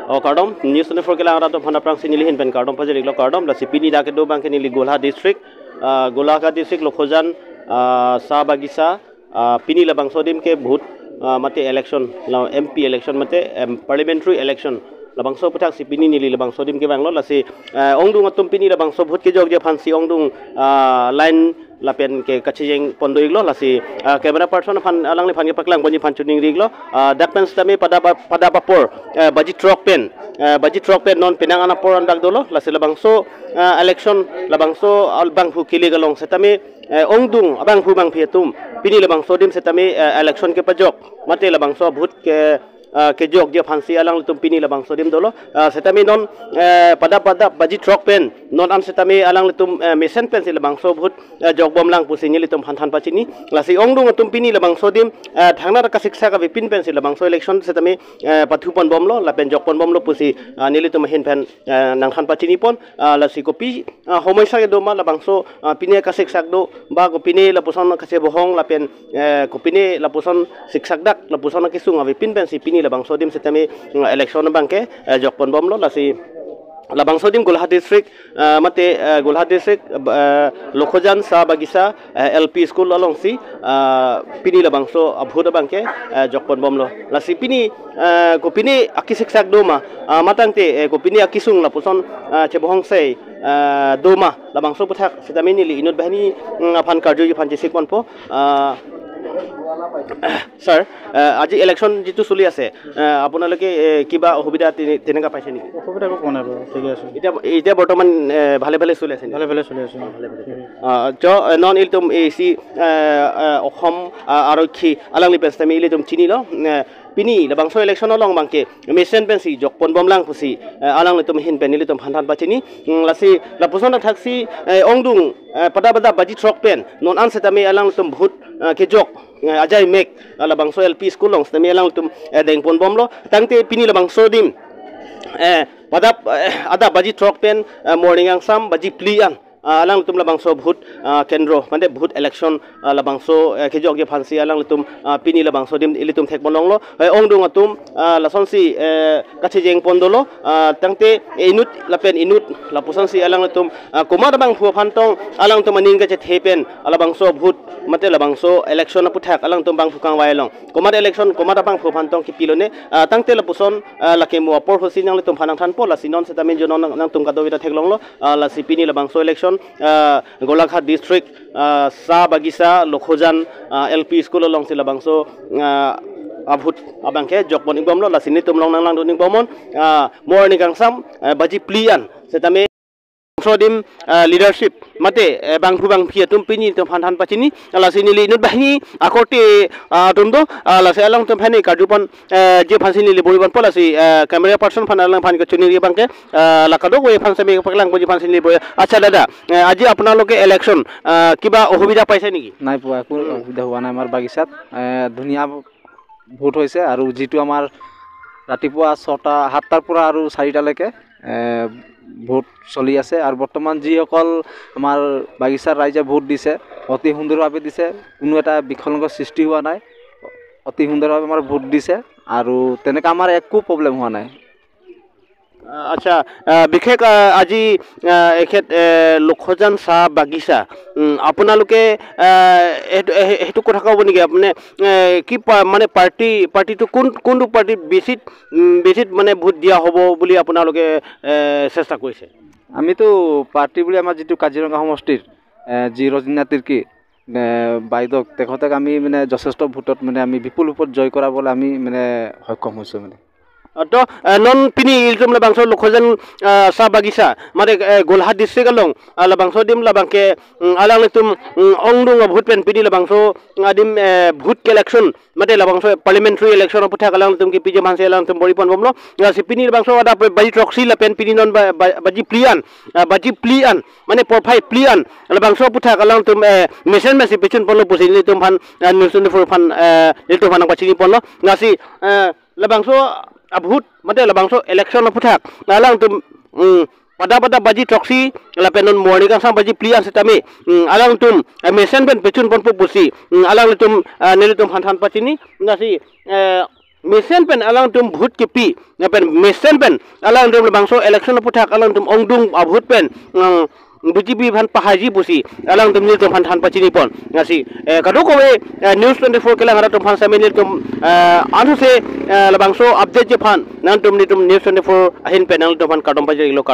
kardom news ne for kala ara to phana prang sinili hin pen kardom phajeri lo kardom la sipini da ke do bang ke nili golha district golaka district lokhojan sa bagisa pini la bang sodim ke bhut mate election la mp election mate parliamentary election labang so putak si pini nili labang so dim ke bang lo la si ongdung atum pini labang so bhut ke jog je phansi ongdung line lapen ke kachijeng pondo iglo la si camera person phan alang le phan ke paklang boni phan chuning riglo dak pen stame pada bapor baji truck pen non penang ana por andak dolo la si labang so election labang so albang phu kili galong setame ongdung abang phu bang phetum pini labang so dim setame election ke pajok mate labang so bhut ke jog je phansi alang tum pini labang sodim dolo setami non pada baji truck pen non am setami alang tum mesen pen si labang so bhut jog bom lang pusini litum phan pachini lasi ongdung tum pini labang sodim thangna ka siksa ka pin pen si labang so election setami pathu pon bom lo la pen jog pon bom lo pusi nilitum hin pen nang phan pachini pon lasi kopi homoisa ke doma labang so pini ka siksak do ba ko pini la puson ka se bohong la pen ko pini la puson siksak dak la puson ka sunga pin pen si pini labang sodim setami election bangke jokpon bom lo lasi labang sodim golha district mate golha district lokhojan sa bagisa lp school along si pini labang so abhuda bangke jokpon bom lo lasi pini ko pini akisik sak doma matangte ko pini akisung la puson chebohong sei doma labang so puthak setami ni li inut bahani phan karjo phan jisik pon po sir আজি election যেটো চলি আছে আপোনালোকে কিবা অসুবিধা তেনেকা পাইছে নেকি অসুবিধা কোন নাই ঠিক আছে এতিয়া বৰ্তমান ভালে চলি আছে ভালে চলি আছে জ নন ইলতুম এসি অসম আৰক্ষী আলাংলি পেস্তামি ইলতুম চিনিল pini labang so election along bangke mission pensi jokpon bomlang pusi alang letum hin penili tum hantan bachini lasi lapuson thaksi ongdung pada baji truck pen non an setami alang tum bhut ke jok ajai mek labang so lp school long setami alang tum deng pon bomlo tangte pini labang so dim pada ada baji truck pen morning ang sam baji plian alang tum labang so bhut kendro mande bhut election labang so ke jog je phansi alang tum pini labang so dim ilitum thek bolong lo ongdung atum lasonsi kachijeng pondolo tangte inut lapen inut lapusan si alang tum komar bang phu phantong alang tum aning ke thepen alabang so bhut mate labang so election aputhak alang tum bang phukang wailong komar election komar bang phu phantong ki pilone tangte lapuson lakemu apor hosi nang tum phanang than po lasinon setamin jonon nang tum kadowita theklong lo lasi pini labang so election golakha district sa bagisa lokhojan lp school along silabang so abhut abangke jokbon ibom lo lasini tumlong nang lang doning bomon morning kangsam baji plian setame sodim leadership mate bangphu bang phia tum pini tum phan pachini lasini li nut bahni akote tumdo lase along tum phani kajupon je phansini li boriban polasi camera person phan alang phan ke chuni ri bangke lakado we phan sami paklang boji phansini boy acha dada aji apnaloke election kiba ohubida paise niki নাই পোৱা কোনো অসুবিধা হোৱা নাই আমাৰ বাগিচাত ধুনিয়া vote হৈছে আৰু যেটো আমাৰ ৰাতিপুৱা 6টা 7টাৰ পৰা আৰু 4টা লৈকে ভোট চলি আছে আৰু বৰ্তমান যিসকল আমাৰ বাগিচাৰ ৰাইজে ভোট দিছে অতি সুন্দৰভাৱে দিছে কোনো এটা বিখলংগ সৃষ্টি হোৱা নাই অতি সুন্দৰভাৱে আমাৰ ভোট দিছে আৰু তেনেকা আমাৰ একো প্ৰবলেম হোৱা নাই আচ্ছা বিশেষ আজি এখেত লক্ষজন চাহ বাগিচা আপোনালোকে হেতু কথা কব নেকি আপুনি কি মানে পাৰ্টিটো কোনটো পাৰ্টি বেছিত মানে ভোট দিয়া হ'ব বুলি আপোনালোকে চেষ্টা কৰিছে আমিতো পাৰ্টি বুলি আমাৰ যেটো কাজিৰঙা সমষ্টিৰ যি ৰজনীনা তিৰ্কি বাইদক তেখতক আমি মানে যথেষ্ট ভোটত মানে আমি বিপুল ৰূপত জয় কৰাবলৈ আমি মানে সক্ষম হৈছো মানে to non pini iltum la bangso lokhojan sa bagisa mare golha district along la bangso dim la bangke alang letum ongdung bhut pen pini la bangso adim bhut election mate la bangso parliamentary election aputha alang letum ki pije manse alang tum boripon bomlo si pini la bangso ada baji troxy la pen pini non baji plian mane profile plian la bangso aputha alang tum mission message pechun ponlo pusini tum phan nusun for phan letum phan pachini ponlo ngasi la bangso abhut mate labangso election aputhak alang tum pada baji troxy la penon morning sang baji plian setame alang tum mesen pen pechun pon pusi alang tum nelitum han pachini ngasi mesen pen alang tum bhut kipi pen mesen pen alang tum bangso election puthak alang tum ongdung abhut pen BJP van pahaji pusi alang tum nil tum han than pachini pon ngasi kadu ko news 24 kelang ara tum han saminil tum anu se labangso update je phan nan tum ni tum news 24 ahin pen alang tum han kadom pajari lo